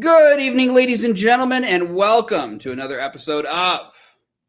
Good evening, ladies and gentlemen, and welcome to another episode of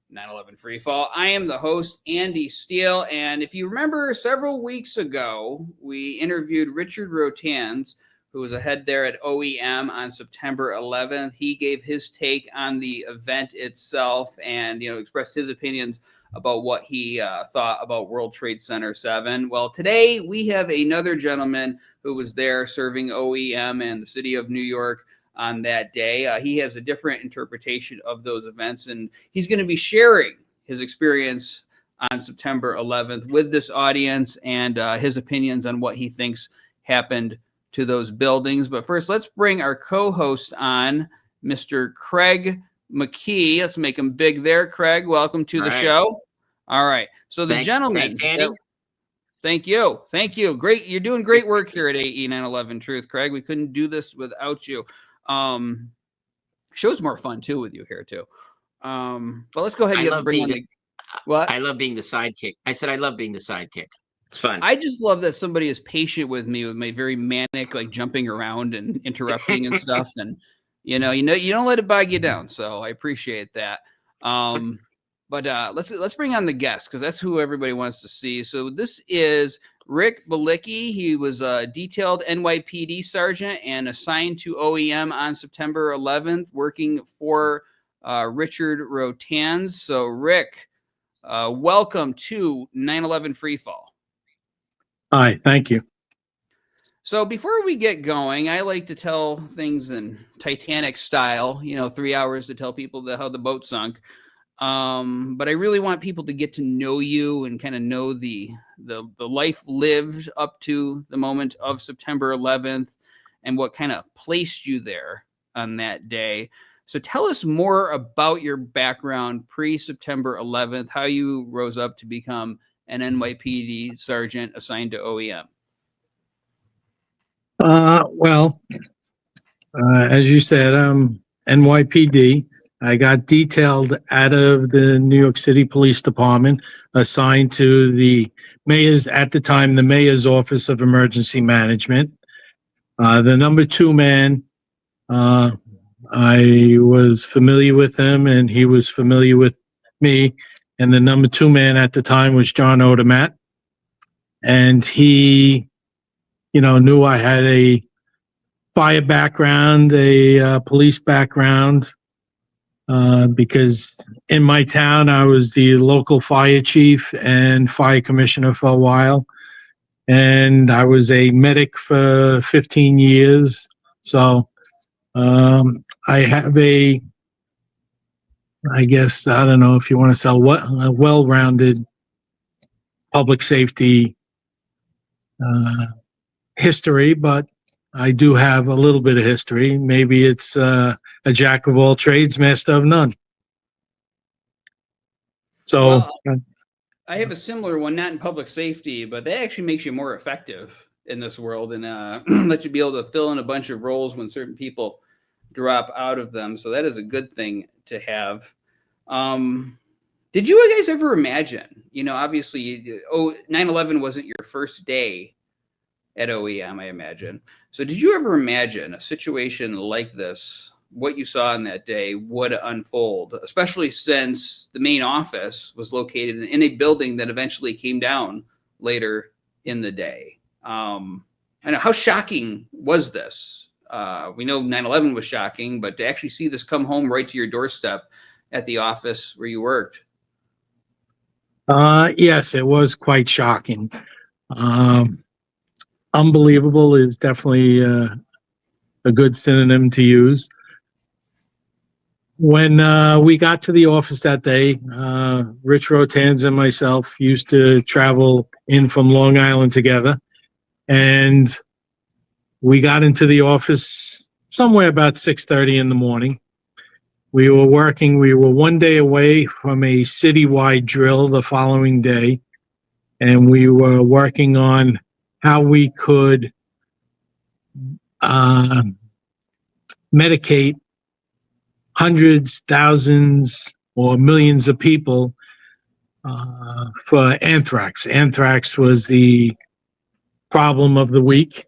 9/11 Freefall. I am the host, Andy Steele, and if you remember, several weeks ago, we interviewed Richard Rotanz, who was a head there at OEM on September 11th. He gave his take on the event itself and, expressed his opinions about what he thought about World Trade Center 7. Well, today we have another gentleman who was there serving OEM and the city of New York on that day. He has a different interpretation of those events, and he's going to be sharing his experience on September 11th with this audience and his opinions on what he thinks happened to those buildings. But first, let's bring our co-host on, Mr. Craig McKee. Let's make him big there. Craig, welcome to the show. All right. So the gentleman. Thanks, Andy. Thank you. Thank you. Great. You're doing great work here at AE 9/11 Truth, Craig. We couldn't do this without you. Show's more fun too with you here too. But let's go ahead and bring in what? I love being the sidekick. I said I love being the sidekick. It's fun. I just love that somebody is patient with me with my very manic, like jumping around and interrupting and stuff. And you don't let it bog you down. So I appreciate that. But let's bring on the guest because that's who everybody wants to see. So this is Richard Bylicki. He was a detailed NYPD sergeant and assigned to OEM on September 11th, working for Richard Rotanz. So Rick, welcome to 9/11 Freefall. Hi, thank you. So before we get going, I like to tell things in Titanic style, 3 hours to tell people how the boat sunk. But I really want people to get to know you and kind of know the life lived up to the moment of September 11th and what kind of placed you there on that day. So tell us more about your background pre-September 11th, how you rose up to become an NYPD sergeant assigned to OEM. As you said, NYPD. I got detailed out of the New York City Police Department, assigned to the mayor's Office of Emergency Management. The number 2 man, I was familiar with him and he was familiar with me. And the number 2 man at the time was John Odermatt. And he, knew I had a fire background, a police background, because in my town, I was the local fire chief and fire commissioner for a while. And I was a medic for 15 years. So I have I don't know if you want to sell a well-rounded public safety history, but I do have a little bit of history. Maybe it's a jack of all trades, master of none. So I have a similar one, not in public safety, but that actually makes you more effective in this world and let you be able to fill in a bunch of roles when certain people drop out of them. So that is a good thing to have. Did you guys ever imagine, obviously 9/11 wasn't your first day at OEM, I imagine. So did you ever imagine a situation like this, what you saw on that day, would unfold, especially since the main office was located in a building that eventually came down later in the day? I know, how shocking was this? We know 9/11 was shocking, but to actually see this come home right to your doorstep at the office where you worked. Yes, it was quite shocking. Unbelievable is definitely a good synonym to use. When we got to the office that day, Rich Rotanz and myself used to travel in from Long Island together. And we got into the office somewhere about 6:30 in the morning. We were 1 day away from a citywide drill the following day. And we were working on how we could medicate hundreds, thousands, or millions of people for anthrax. Anthrax was the problem of the week.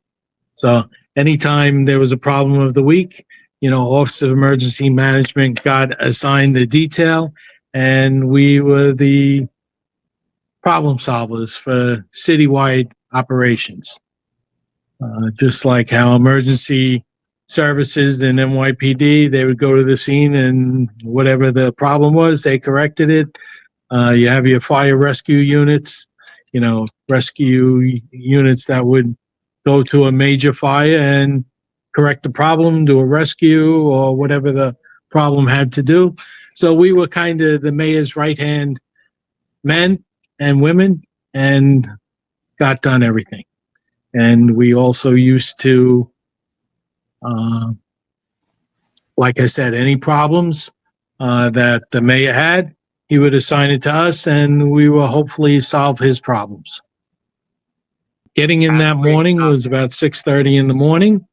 So anytime there was a problem of the week, Office of Emergency Management got assigned the detail, and we were the problem solvers for citywide operations. Just like how emergency services and NYPD, they would go to the scene and whatever the problem was, they corrected it. You have your fire rescue units, rescue units that would go to a major fire and correct the problem, do a rescue or whatever the problem had to do. So we were kind of the mayor's right-hand men and women and got done everything. And we also used to, like I said, any problems that the mayor had, he would assign it to us and we will hopefully solve his problems. Getting in that morning was about 6:30 in the morning.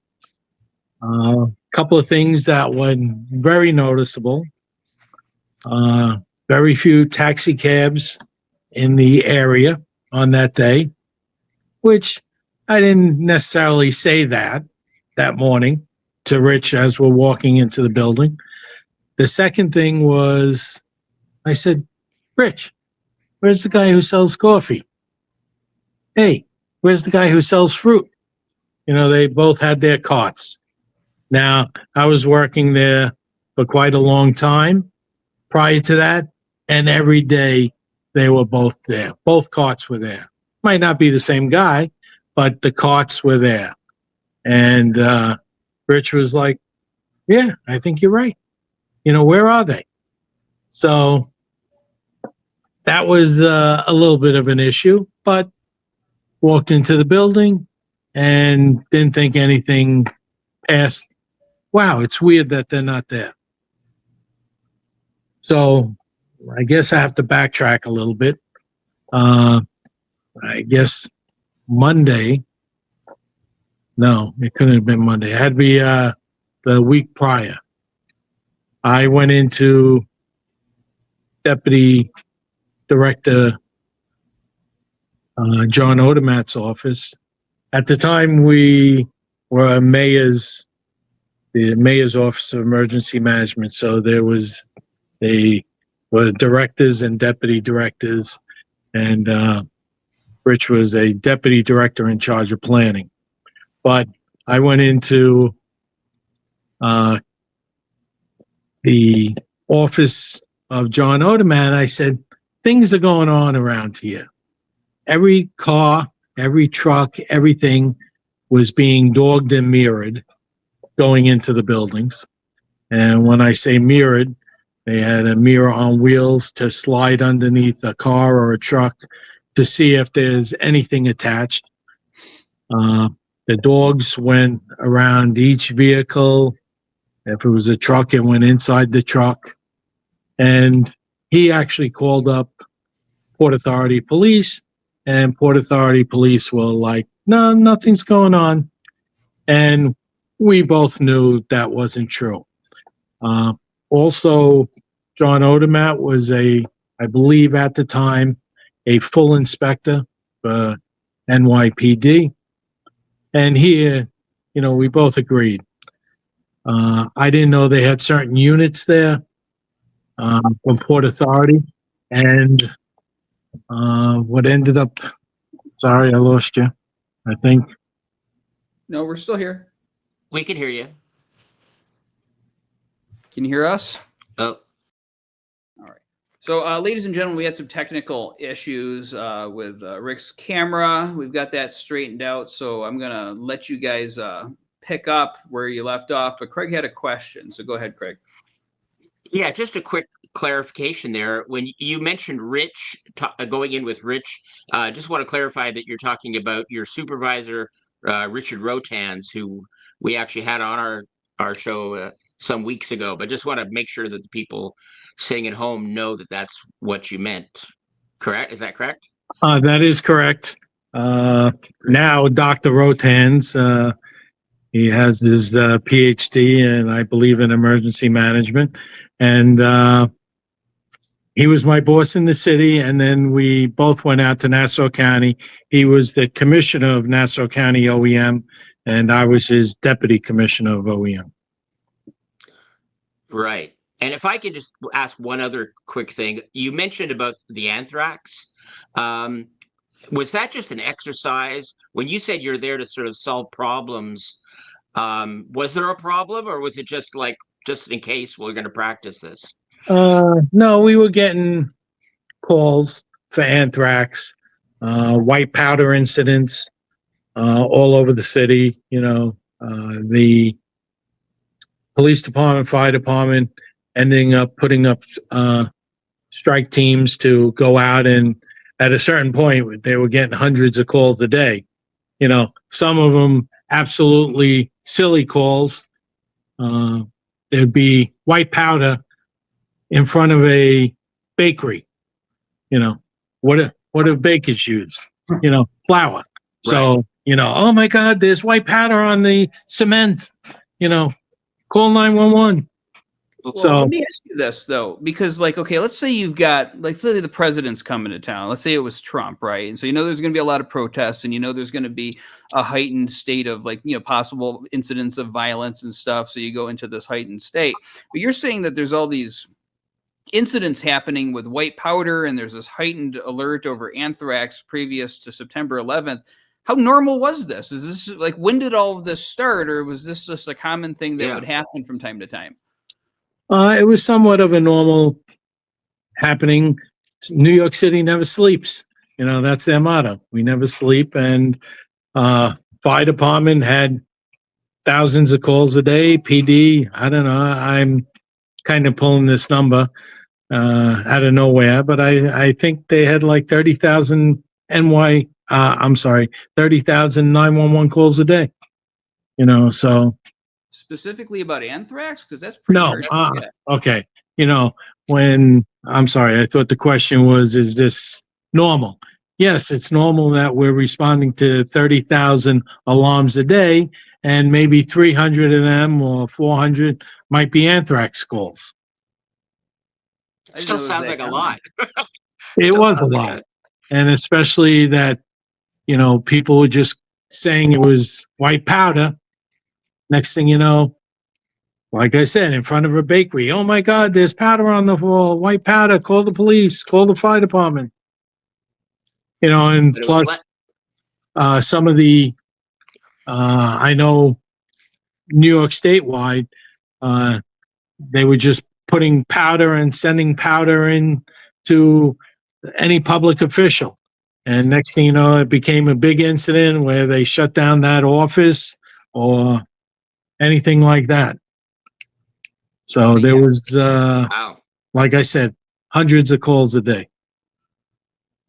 A couple of things that were very noticeable. Very few taxi cabs in the area on that day, which I didn't necessarily say that morning to Rich as we're walking into the building. The second thing was, I said, Rich, where's the guy who sells coffee? Hey, where's the guy who sells fruit? They both had their carts. Now, I was working there for quite a long time prior to that, and every day they were both there. Both carts were there. Might not be the same guy, but the carts were there. And Rich was like, yeah, I think you're right. Where are they? So that was a little bit of an issue, but walked into the building and didn't think anything past, wow, it's weird that they're not there. So I guess I have to backtrack a little bit. I guess Monday, no, it couldn't have been Monday. It had to be the week prior. I went into Deputy Director John Odermatt's office. At the time, we were the mayor's Office of Emergency Management. So they were directors and deputy directors, and Rich was a deputy director in charge of planning. But I went into the office of John Odermatt. I said, things are going on around here. Every car, every truck, everything was being dogged and mirrored going into the buildings. And when I say mirrored, they had a mirror on wheels to slide underneath a car or a truck to see if there's anything attached. The dogs went around each vehicle. If it was a truck, it went inside the truck. And he actually called up Port Authority Police, and Port Authority Police were like, no, nothing's going on. And we both knew that wasn't true. Also, John Odermatt was I believe at the time, a full inspector for NYPD. And here, we both agreed. I didn't know they had certain units there from Port Authority. And what ended up, sorry, I lost you, I think. No, we're still here. We can hear you. Can you hear us? Oh. All right. So, ladies and gentlemen, we had some technical issues with Rick's camera. We've got that straightened out. So I'm going to let you guys pick up where you left off. But Craig had a question. So go ahead, Craig. Yeah, just a quick clarification there. When you mentioned Rich, going in with Rich, just want to clarify that you're talking about your supervisor, Richard Rotanz, who we actually had on our show some weeks ago. But just want to make sure that the people sitting at home know that that's what you meant. Correct? Is that correct? That is correct. Now, Dr. Rotanz, he has his PhD in, I believe, in emergency management. And he was my boss in the city. And then we both went out to Nassau County. He was the commissioner of Nassau County OEM, and I was his deputy commissioner of OEM. Right. And if I could just ask one other quick thing, you mentioned about the anthrax. Um, was that just an exercise when you said you're there to sort of solve problems? Was there a problem, or was it just like just in case we're going to practice this? No, we were getting calls for anthrax, white powder incidents, all over the city. The police department, fire department ending up putting up strike teams to go out, and at a certain point they were getting hundreds of calls a day. Some of them absolutely silly calls. There'd be white powder in front of a bakery. What do bakers use? Flour. So, oh my God, there's white powder on the cement. Call 911. Well, So let me ask you this though, because okay, let's say you've got let's say the president's coming to town. Let's say it was Trump, right? And so there's going to be a lot of protests, and there's going to be a heightened state of possible incidents of violence and stuff. So you go into this heightened state. But you're saying that there's all these incidents happening with white powder, and there's this heightened alert over anthrax previous to September 11th. How normal was this? Is this when did all of this start, or was this just a common thing that would happen from time to time? It was somewhat of a normal happening. New York City never sleeps. That's their motto. We never sleep. And fire department had thousands of calls a day. PD, I don't know. I'm kind of pulling this number out of nowhere, but I think they had like 30,000 30,000 911 calls a day. So. Specifically about anthrax? Because that's pretty hard to get. Okay. I'm sorry, I thought the question was, is this normal? Yes, it's normal that we're responding to 30,000 alarms a day, and maybe 300 of them or 400 might be anthrax calls. It still sounds like a lot. It was a lot. And especially that, people were just saying it was white powder. Next thing you know, like I said, in front of a bakery, oh my God, there's powder on the wall, white powder, call the police, call the fire department. And plus some of the, I know New York statewide, they were just putting powder and sending powder in to any public official. And next thing you know, it became a big incident where they shut down that office or anything like that. So there was, like I said, hundreds of calls a day.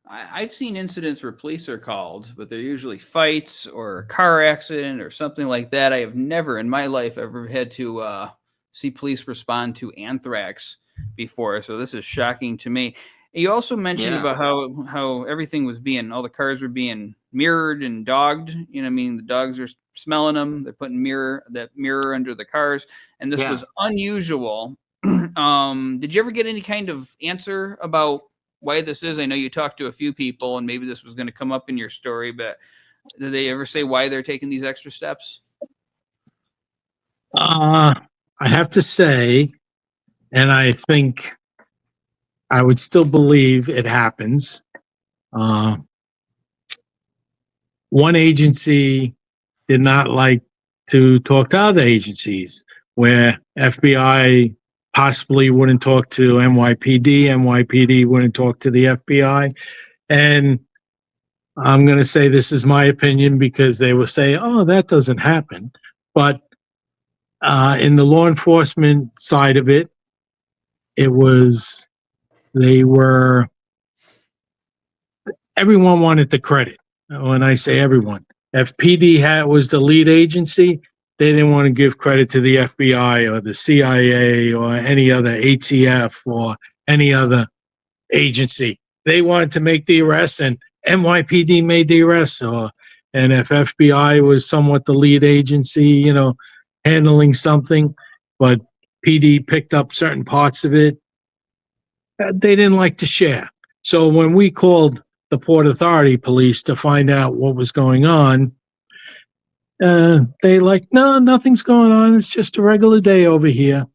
I've seen incidents where police are called, but they're usually fights or a car accident or something like that. I have never in my life ever had to see police respond to anthrax before. So this is shocking to me. You also mentioned about how everything was all the cars were being mirrored and dogged. The dogs are smelling them. They're putting that mirror under the cars. And this was unusual. Did you ever get any kind of answer about why this is? I know you talked to a few people, and maybe this was going to come up in your story, but did they ever say why they're taking these extra steps? I have to say, and I think I would still believe it happens. One agency did not like to talk to other agencies, where FBI possibly wouldn't talk to NYPD, NYPD wouldn't talk to the FBI. And I'm going to say this is my opinion, because they will say, oh, that doesn't happen. But in the law enforcement side of it, everyone wanted the credit. When I say everyone, if PD was the lead agency, they didn't want to give credit to the FBI or the CIA or any other ATF or any other agency. They wanted to make the arrest, and NYPD made the arrest. And if FBI was somewhat the lead agency, handling something, but PD picked up certain parts of it, they didn't like to share. So when we called the Port Authority police to find out what was going on, they no, nothing's going on. It's just a regular day over here.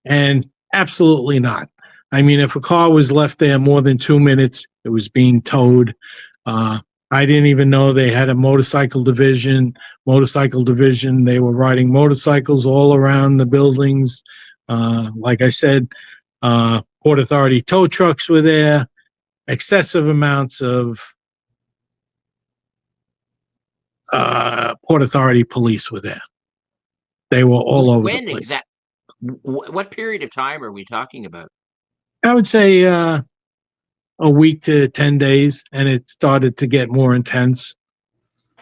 And absolutely not. I mean, if a car was left there more than 2 minutes, it was being towed. I didn't even know they had a motorcycle division. They were riding motorcycles all around the buildings. Like I said, Port Authority tow trucks were there. Excessive amounts of Port Authority police were there. They were all over the When place. what period of time are we talking about? I would say a week to 10 days, and it started to get more intense.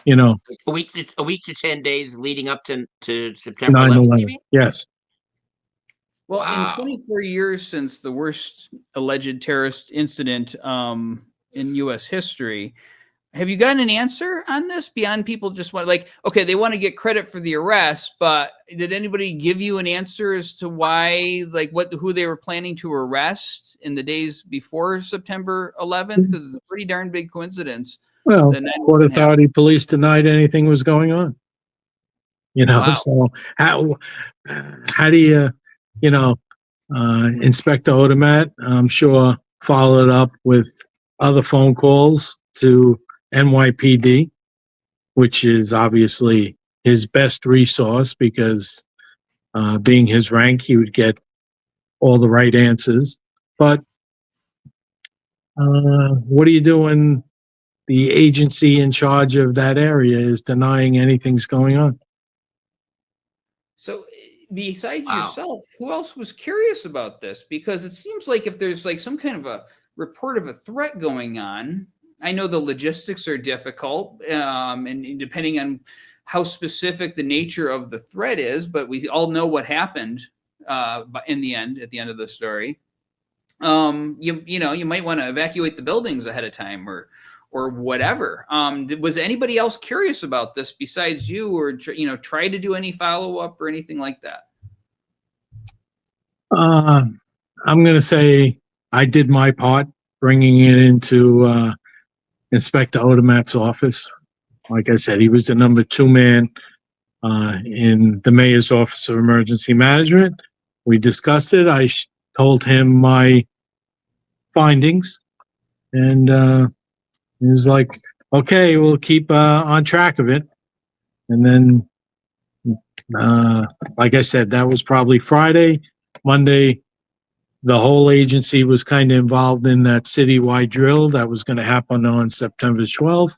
You know, A week to 10 days leading up to September 11th, you 9/11. mean? Yes. Well, in Wow. 24 years since the worst alleged terrorist incident in U.S. history, have you gotten an answer on this beyond people just want okay, they want to get credit for the arrest, but did anybody give you an answer as to why, who they were planning to arrest in the days before September 11th? Because it's a pretty darn big coincidence. Well, that 9/11 Port happened. Authority police denied anything was going on. You know, Wow. so how do you, Inspector Odermatt, I'm sure, followed up with other phone calls to NYPD, which is obviously his best resource because being his rank, he would get all the right answers. But what do you do when the agency in charge of that area is denying anything's going on? So besides Wow. yourself, who else was curious about this? Because it seems like if there's some kind of a report of a threat going on, I know the logistics are difficult, and depending on how specific the nature of the threat is, but we all know what happened in the end, at the end of the story. You might want to evacuate the buildings ahead of time or whatever. Was anybody else curious about this besides you, or try to do any follow-up or anything like that? I'm going to say I did my part, bringing it into Inspector Odermatt's office. Like I said, he was the number 2 man in the mayor's office of emergency management. We discussed it. I told him my findings, and he was like, okay, we'll keep on track of it. And then, like I said, that was probably Friday. Monday, the whole agency was kind of involved in that citywide drill that was going to happen on September 12th.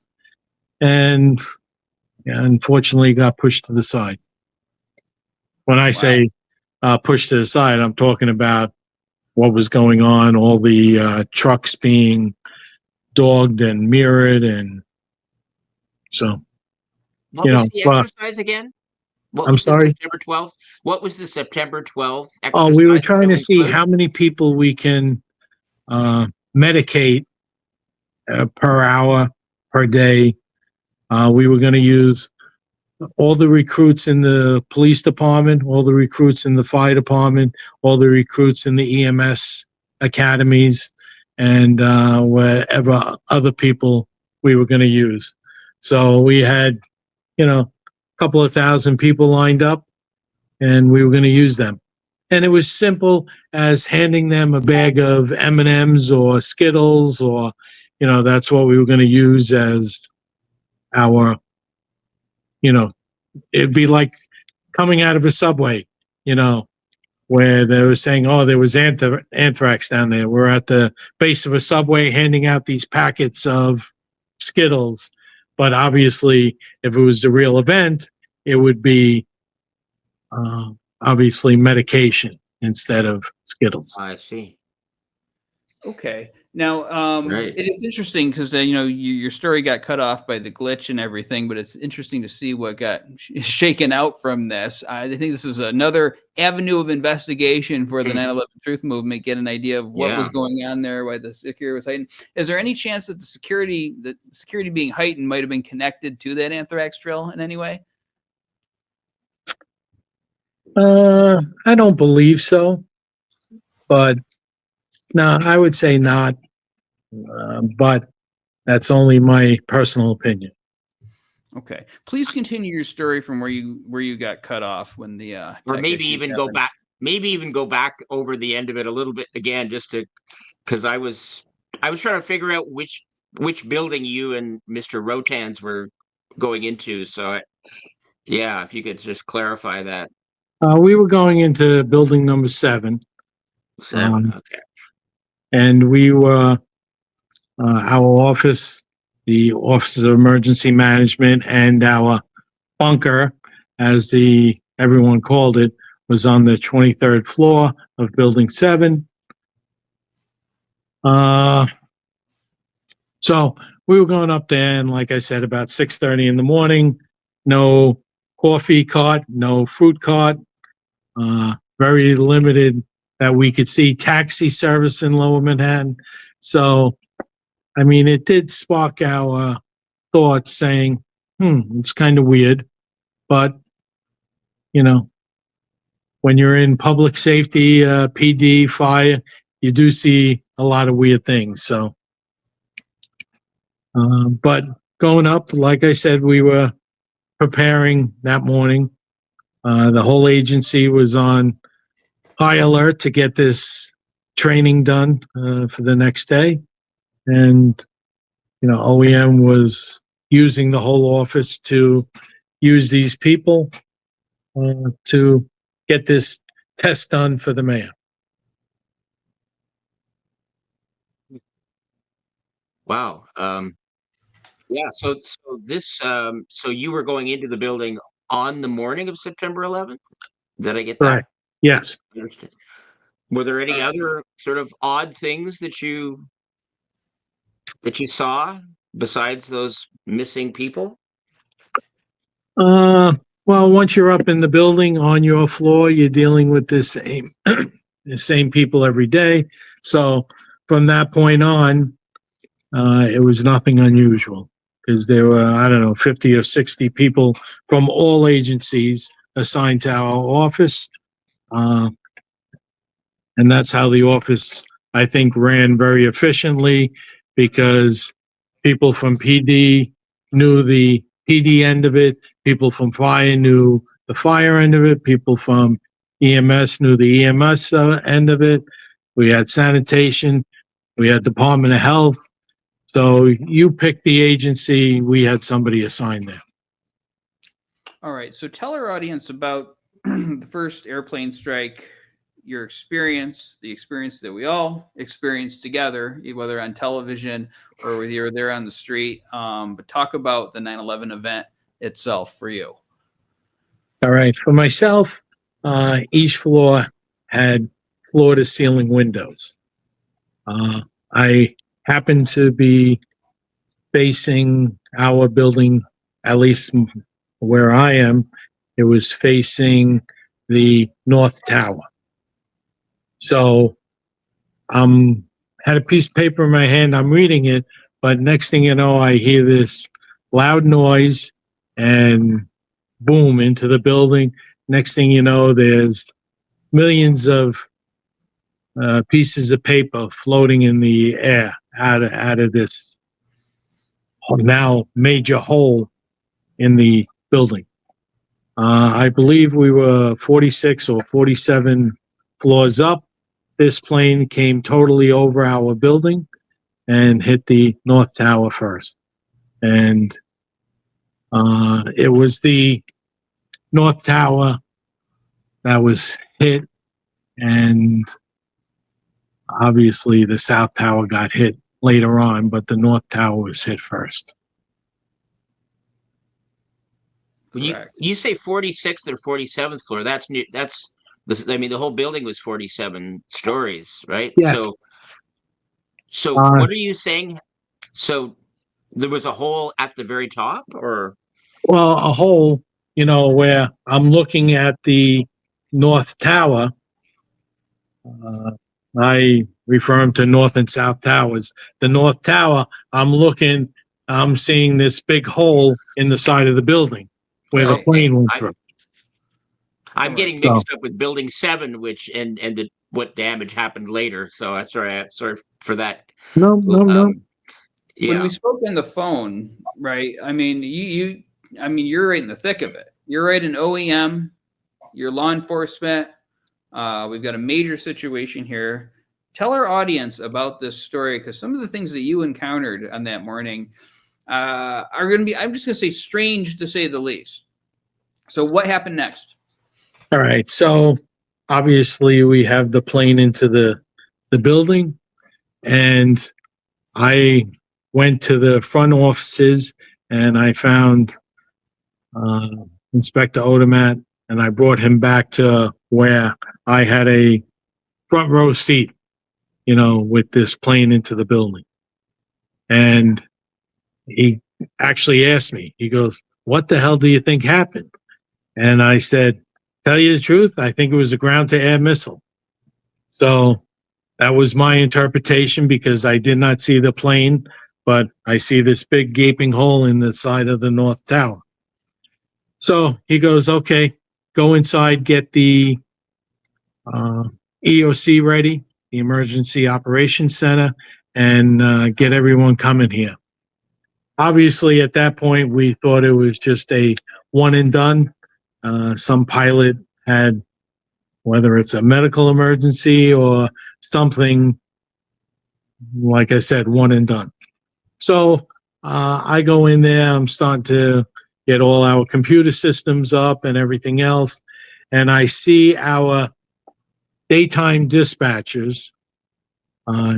And unfortunately got pushed to the side. When I say pushed to the side, I'm talking about what was going on, all the trucks being dogged and mirrored, and so What was the exercise again? What I'm was the sorry. September 12th? What was the September 12th exercise? Oh, we were trying to see how many people we can medicate per hour, per day. We were going to use all the recruits in the police department, all the recruits in the fire department, all the recruits in the EMS academies, and whatever other people we were going to use. So we had, a couple of thousand people lined up, and we were going to use them. And it was simple as handing them a bag of M&Ms or Skittles, or, that's what we were going to use as our, it'd be like coming out of a subway, where they were saying, oh, there was anthrax down there. We're at the base of a subway handing out these packets of Skittles. But obviously, if it was the real event, it would be obviously medication instead of Skittles. I see. Okay. Now, Right. it is interesting because your story got cut off by the glitch and everything, but it's interesting to see what got shaken out from this. I think this is another avenue of investigation for the 9/11 Truth Movement. Get an idea of what was going on there, why the security was heightened. Is there any chance that the security being heightened might have been connected to that anthrax drill in any way? I don't believe so, but no, I would say not. But that's only my personal opinion. Okay. Please continue your story from where you got cut off when the or maybe even go back maybe even go back over the end of it a little bit again, just to, because I was trying to figure out which building you and Mr. Rotanz were going into. So yeah, if you could just clarify that. We were going into building number 7, 7, okay. and we were our office, the Office of Emergency Management, and our bunker, as everyone called it, was on the 23rd floor of building 7. So we were going up there, and like I said, about 6:30 in the morning, no coffee cart, no fruit cart, very limited that we could see taxi service in Lower Manhattan. So, I mean, it did spark our thoughts saying, it's kind of weird. But, you know, when you're in public safety, PD, fire, you do see a lot of weird things. So, but going up, like I said, we were preparing that morning. The whole agency was on high alert to get this training done for the next day. And, you know, OEM was using the whole office to use these people to get this test done for the mayor. Wow. Yeah. So so you were going into the building on the morning of September 11th? Did I get that? Correct. Yes. Understand. Were there any other sort of odd things that you saw besides those missing people? Well, once you're up in the building on your floor, you're dealing with the same people every day. So from that point on, it was nothing unusual because there were, I don't know, 50 or 60 people from all agencies assigned to our office. And that's how the office, I think, ran very efficiently because people from PD knew the PD end of it. People from fire knew the fire end of it. People from EMS knew the EMS end of it. We had sanitation. We had Department of Health. So you picked the agency. We had somebody assigned there. All right. So tell our audience about the first airplane strike, your experience, the experience that we all experienced together, whether on television or whether you're there on the street. But talk about the 9/11 event itself for you. All right. For myself, each floor had floor-to-ceiling windows. I happened to be facing our building, at least where I am. It was facing the North Tower. So had a piece of paper in my hand. I'm reading it, but next thing you know, I hear this loud noise and boom into the building. Next thing you know, there's millions of pieces of paper floating in the air out of this now major hole in the building. I believe we were 46 or 47 floors up. This plane came totally over our building and hit the North Tower first. And it was the North Tower that was hit, and obviously the South Tower got hit later on, but the North Tower was hit first. When you say 46th or 47th floor, that's new. I mean, the whole building was 47 stories, right? Yes. So what are you saying? So there was a hole at the very top, or? Well, a hole, you know, where I'm looking at the North Tower. I refer them to North and South Towers. The North Tower, I'm seeing this big hole in the side of the building where the plane went through. I'm getting mixed up with Building 7, which and what damage happened later. So sorry for that. No. Yeah. When we spoke on the phone, right? I mean, you're right in the thick of it. You're right in OEM, your law enforcement, We've got a major situation here. Tell our audience about this story, because some of the things that you encountered on that morning are going to be, I'm just going to say, strange to say the least. So what happened next? All right. So obviously we have the plane into the building, and I went to the front offices and I found Inspector Odermatt, and I brought him back to where I had a front row seat, with this plane into the building. And he actually asked me, he goes, "What the hell do you think happened?" And I said, "Tell you the truth, I think it was a ground to air missile." So that was my interpretation, because I did not see the plane, but I see this big gaping hole in the side of the North Tower. So he goes, "Okay, go inside, get the EOC ready, the Emergency Operations Center, and get everyone coming here." Obviously, at that point, we thought it was just a one and done. Some pilot had, whether it's a medical emergency or something, like I said, one and done. So I go in there, I'm starting to get all our computer systems up and everything else, and I see our daytime dispatchers,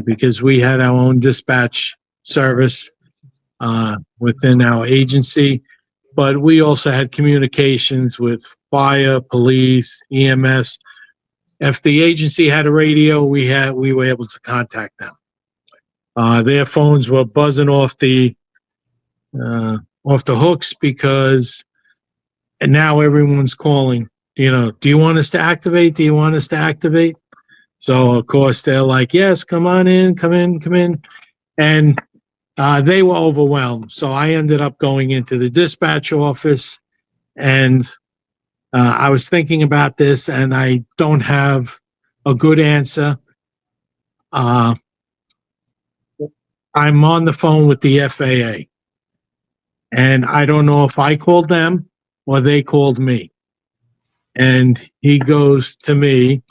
because we had our own dispatch service within our agency, but we also had communications with fire, police, EMS. If the agency had a radio, we were able to contact them. Their phones were buzzing off the hooks, because and now everyone's calling. Do you want us to activate? Do you want us to activate? So of course they're like, "Yes, come on in, come in, come in," and they were overwhelmed. So I ended up going into the dispatch office, and I was thinking about this, and I don't have a good answer. I'm on the phone with the FAA, and I don't know if I called them or they called me. And he goes to me,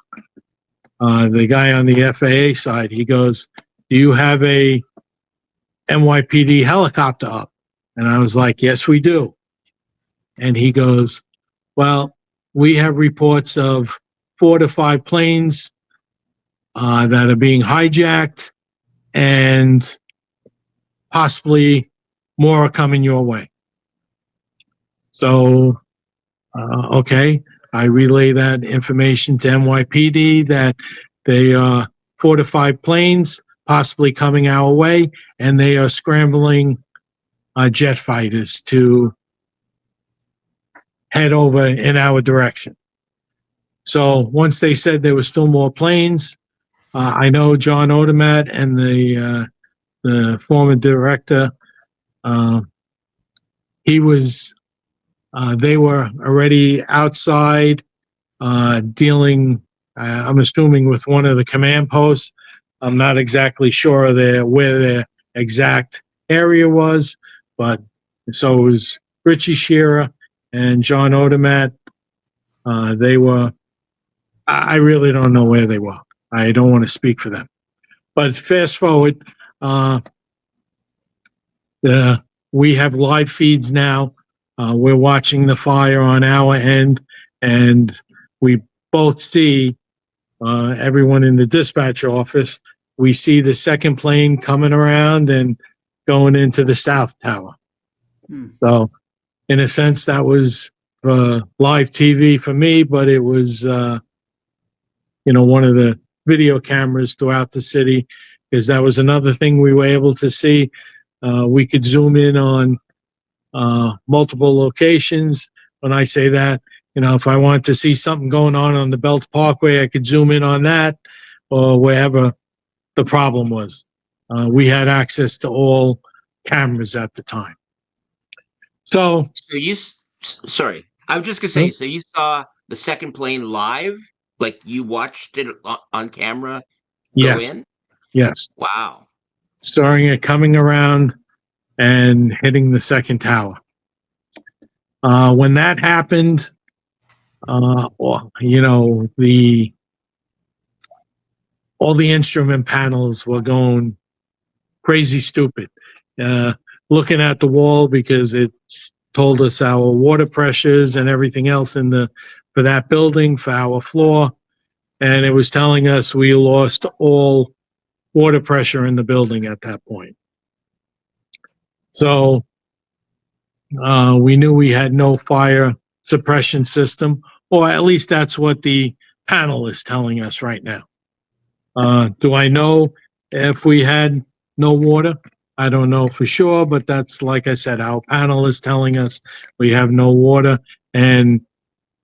the guy on the FAA side, he goes, "Do you have a NYPD helicopter up?" And I was like, "Yes, we do." And he goes, "Well, we have reports of 4 to 5 planes that are being hijacked, and possibly more are coming your way." So, okay, I relay that information to NYPD that they are 4 to 5 planes possibly coming our way, and they are scrambling jet fighters to head over in our direction. So once they said there were still more planes, I know John Odermatt and the former director, they were already outside dealing, I'm assuming, with one of the command posts. I'm not exactly sure where their exact area was, but so it was Richie Shearer and John Odermatt. They were, I really don't know where they were. I don't want to speak for them. But fast forward, we have live feeds now. We're watching the fire on our end, and we both see everyone in the dispatch office. We see the second plane coming around and going into the South Tower. So, in a sense, that was live TV for me, but it was, one of the video cameras throughout the city, because that was another thing we were able to see. We could zoom in on multiple locations. When I say that, if I wanted to see something going on the Belt Parkway, I could zoom in on that, or wherever the problem was. We had access to all cameras at the time. So sorry, I was just gonna say, so you saw the second plane live, like you watched it on camera go in? Yes. Wow. Starting it coming around and hitting the second tower. When that happened, the all the instrument panels were going crazy stupid. Looking at the wall because it told us our water pressures and everything else for that building, for our floor. And it was telling us we lost all water pressure in the building at that point. So we knew we had no fire suppression system, or at least that's what the panel is telling us right now. Do I know if we had no water? I don't know for sure, but that's, like I said, our panel is telling us we have no water. And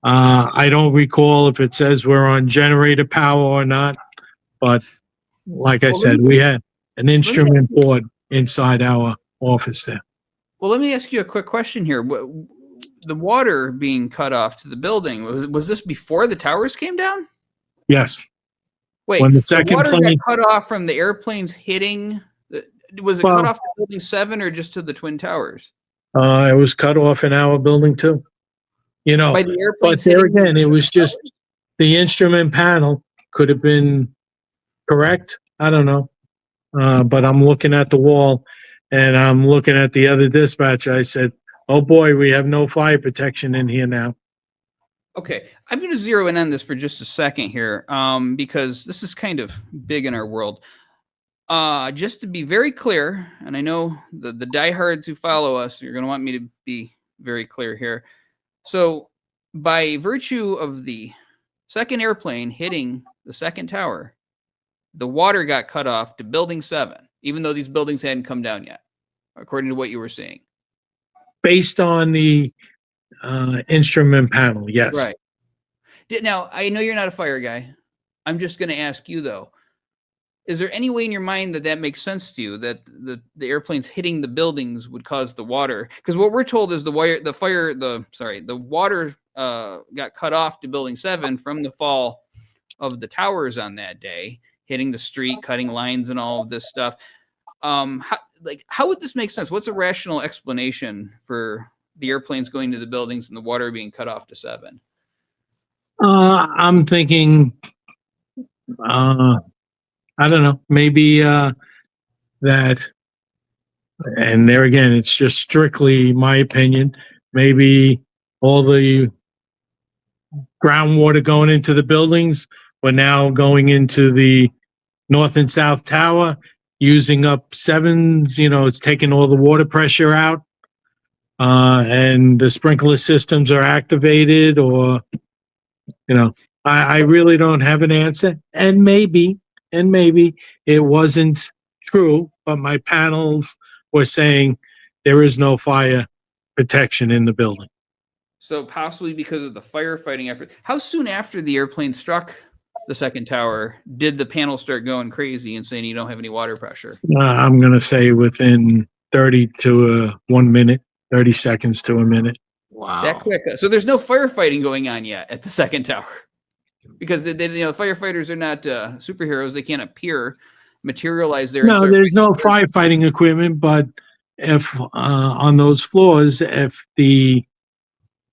I don't recall if it says we're on generator power or not, but like I said, we had an instrument board inside our office there. Well, let me ask you a quick question here. The water being cut off to the building, was this before the towers came down? Yes. Wait, When the the second water plane, got cut off from the airplanes hitting. Was it Well- cut off to building 7 or just to the Twin Towers? it was cut off in our building too. You know, By the but airplanes there hitting again, it was just the instrument panel could have been correct. I don't know. But I'm looking at the wall and I'm looking at the other dispatcher. I said, oh boy, we have no fire protection in here now. Okay, I'm going to zero in on this for just a second here, because this is kind of big in our world. Just to be very clear, and I know the diehards who follow us, you're going to want me to be very clear here. So, by virtue of the second airplane hitting the second tower, the water got cut off to Building 7, even though these buildings hadn't come down yet, according to what you were saying. Based on the instrument panel, yes. Right. Now, I know you're not a fire guy. I'm just going to ask you, though. Is there any way in your mind that makes sense to you, that the airplanes hitting the buildings would cause the water? Because what we're told is the water got cut off to Building 7 from the fall of the towers on that day, hitting the street, cutting lines and all of this stuff. How would this make sense? What's a rational explanation for the airplanes going to the buildings and the water being cut off to 7? I'm thinking, I don't know, maybe that, and there again, it's just strictly my opinion, maybe all the groundwater going into the buildings were now going into the north and south tower, using up 7s, it's taking all the water pressure out, and the sprinkler systems are activated, or, I really don't have an answer. And maybe it wasn't true, but my panels were saying there is no fire protection in the building. So possibly because of the firefighting effort. How soon after the airplane struck the second tower did the panel start going crazy and saying you don't have any water pressure? I'm going to say within 30 to 1 minute, 30 seconds to a minute. Wow. That quick. So there's no firefighting going on yet at the second tower, because firefighters are not superheroes. They can't materialize there. No, there's no firefighting equipment, but if on those floors, if the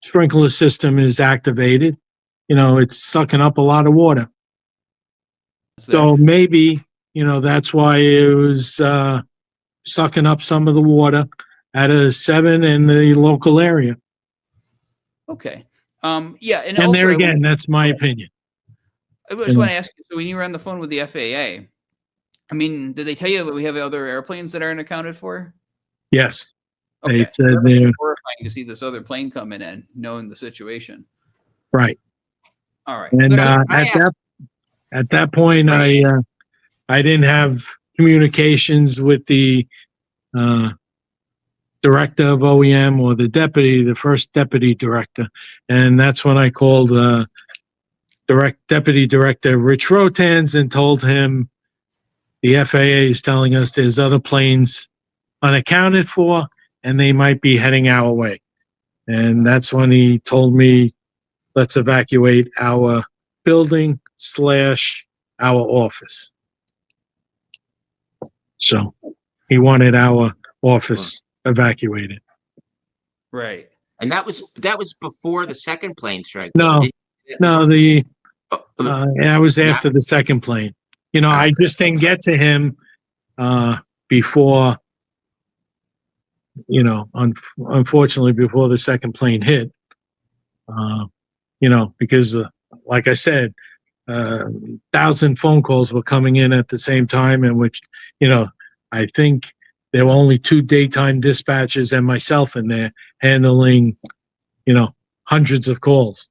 sprinkler system is activated, it's sucking up a lot of water. So maybe, that's why it was sucking up some of the water out of 7 in the local area. Okay. Yeah. And also, also, there again, that's my opinion. I just want to ask you, so when you were on the phone with the FAA, did they tell you that we have other airplanes that aren't accounted for? Yes. Okay. They said they're horrifying to see this other plane coming in, knowing the situation. Right. All right. And at that point, I didn't have communications with the director of OEM or the first deputy director, and that's when I called Deputy Director Rich Rotanz and told him the FAA is telling us there's other planes unaccounted for and they might be heading our way. And that's when he told me, let's evacuate our building / our office. So he wanted our office evacuated. Right. And that was before the second plane strike. No, that was after the second plane. I just didn't get to him before, unfortunately, before the second plane hit. Because, like I said, 1,000 phone calls were coming in at the same time, and which, I think there were only 2 daytime dispatchers and myself in there handling, hundreds of calls.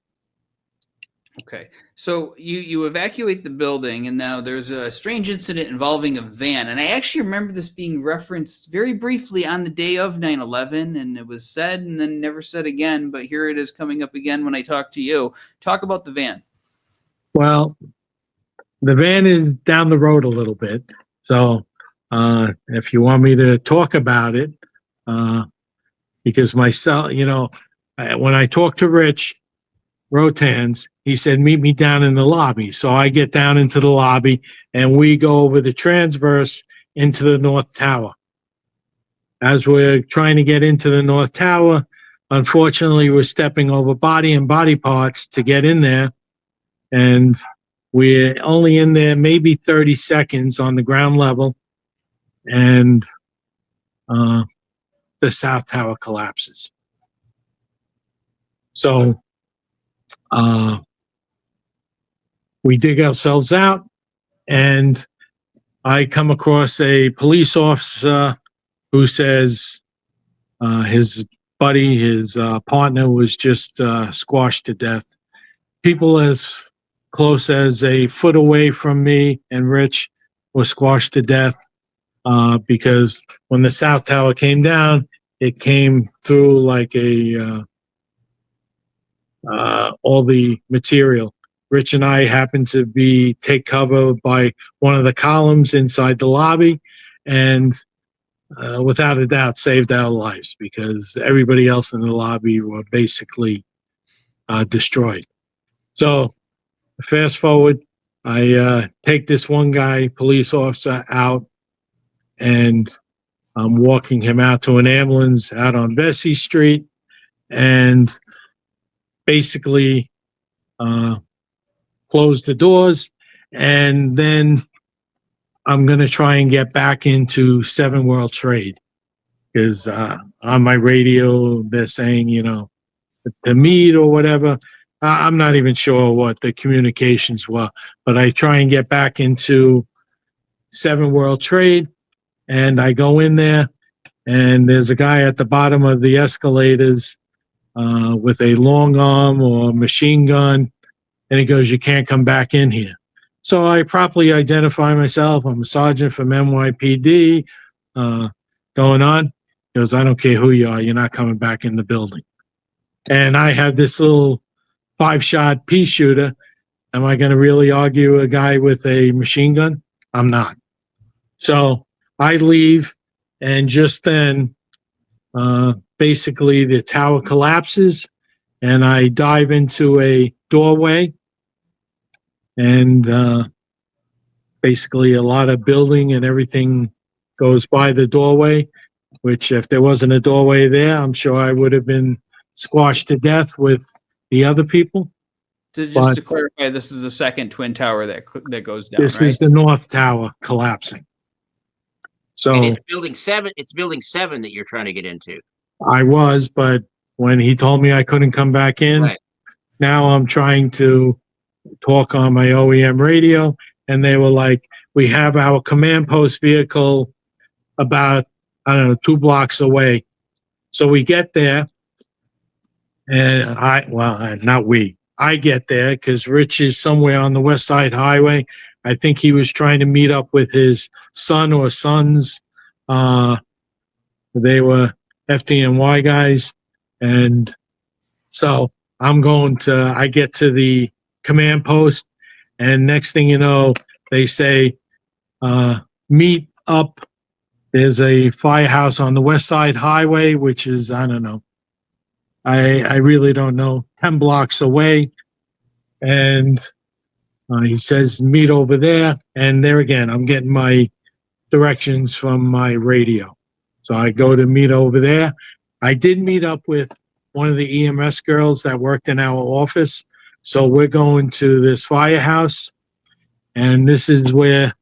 Okay. So you evacuate the building, and now there's a strange incident involving a van. And I actually remember this being referenced very briefly on the day of 9/11, and it was said and then never said again. But here it is coming up again when I talk to you. Talk about the van. Well, the van is down the road a little bit. So if you want me to talk about it, because myself, when I talked to Rich Rotanz, he said, meet me down in the lobby. So I get down into the lobby and we go over the transverse into the North Tower. As we're trying to get into the North Tower, unfortunately, we're stepping over body and body parts to get in there. And we're only in there maybe 30 seconds on the ground level. And the South Tower collapses. So we dig ourselves out, and I come across a police officer who says his buddy, his partner, was just squashed to death. People as close as a foot away from me and Rich were squashed to death because when the South Tower came down, it came through like all the material. Rich and I happened to take cover by one of the columns inside the lobby, and without a doubt saved our lives because everybody else in the lobby were basically destroyed. So fast forward, I take this one guy, police officer, out, and I'm walking him out to an ambulance out on Vesey Street, and basically close the doors, and then I'm going to try and get back into 7 World Trade because on my radio they're saying, to meet or whatever. I'm not even sure what the communications were, but I try and get back into 7 World Trade, and I go in there, and there's a guy at the bottom of the escalators with a long arm or machine gun, and he goes, "You can't come back in here." So I properly identify myself. I'm a sergeant from NYPD. Going on. He goes, "I don't care who you are. You're not coming back in the building." And I have this little 5-shot pea shooter. Am I going to really argue a guy with a machine gun? I'm not. So I leave, and just then, basically the tower collapses, and I dive into a doorway, and basically a lot of building and everything goes by the doorway, which if there wasn't a doorway there, I'm sure I would have been squashed to death with the other people. To clarify, this is the second twin tower that goes down. This is the North Tower collapsing. So and it's building 7. It's building 7 that you're trying to get into. I was, but when he told me I couldn't come back in, right. Now I'm trying to talk on my OEM radio, and they were like, "We have our command post vehicle about 2 blocks away." So we get there, and I get there because Rich is somewhere on the West Side Highway. I think he was trying to meet up with his son or sons. They were FDNY guys. And so I get to the command post, and next thing you know, they say, meet up. There's a firehouse on the West Side Highway, which is, I don't know. I really don't know, 10 blocks away. And he says, meet over there. And there again, I'm getting my directions from my radio. So I go to meet over there. I did meet up with one of the EMS girls that worked in our office. So we're going to this firehouse. And this is where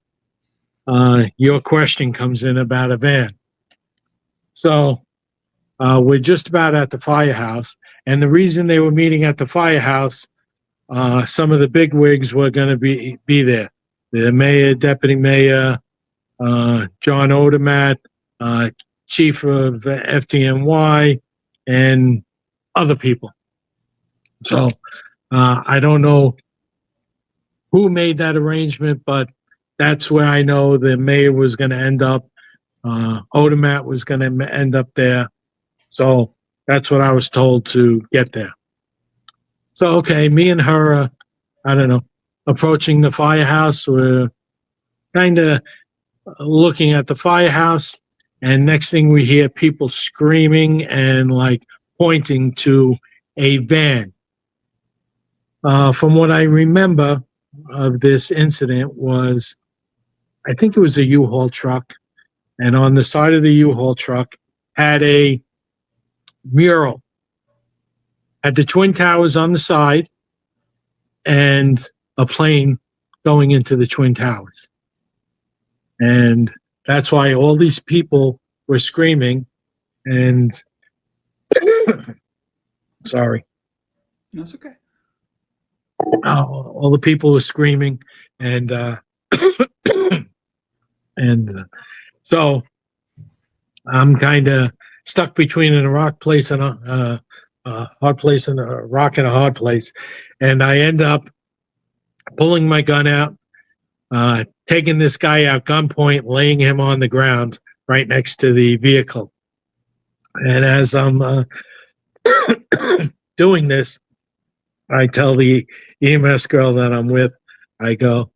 your question comes in about a van. So we're just about at the firehouse. And the reason they were meeting at the firehouse, some of the big wigs were going to be there. The mayor, deputy mayor, John Odermatt, chief of FDNY, and other people. So I don't know who made that arrangement, but that's where I know the mayor was going to end up. Odermatt was going to end up there. So that's what I was told to get there. So, okay, me and her, I don't know, approaching the firehouse. We're kind of looking at the firehouse. And next thing we hear people screaming and like pointing to a van. From what I remember of this incident was, I think it was a U-Haul truck. And on the side of the U-Haul truck had a mural. Had the Twin Towers on the side and a plane going into the Twin Towers. And that's why all these people were screaming and sorry. That's okay. All the people were screaming and so I'm kind of stuck between a rock place and a hard place and a rock and a hard place. And I end up pulling my gun out, taking this guy out gunpoint, laying him on the ground right next to the vehicle. And as I'm doing this, I tell the EMS girl that I'm with, I go,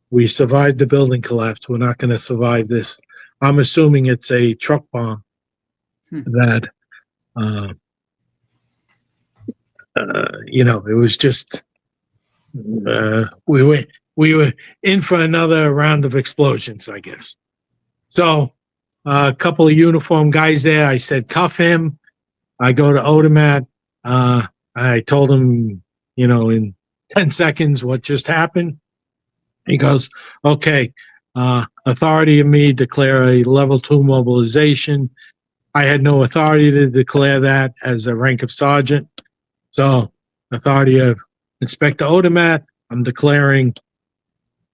we survived the building collapse. We're not going to survive this. I'm assuming it's a truck bomb that, it was just, we were in for another round of explosions, I guess. So a couple of uniformed guys there. I said, cuff him. I go to Odermatt. I told him, in 10 seconds what just happened. He goes, okay, authority of me declare a level 2 mobilization. I had no authority to declare that as a rank of sergeant. So authority of Inspector Odermatt, I'm declaring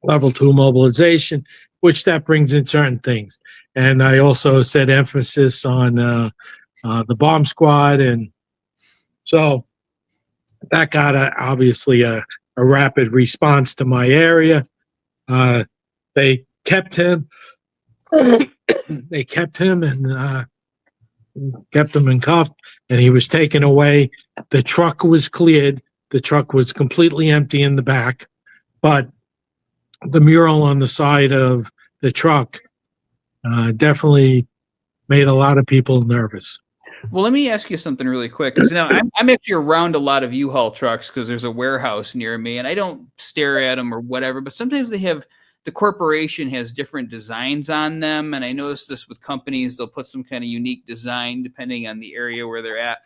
level 2 mobilization, which that brings in certain things. And I also said emphasis on the bomb squad. And so that got obviously a rapid response to my area. They kept him. They kept him and kept him in cuffs, and he was taken away. The truck was cleared. The truck was completely empty in the back, but the mural on the side of the truck definitely made a lot of people nervous. Well, let me ask you something really quick. Because now I'm actually around a lot of U-Haul trucks because there's a warehouse near me, and I don't stare at them or whatever. But sometimes the corporation has different designs on them, and I noticed this with companies. They'll put some kind of unique design depending on the area where they're at.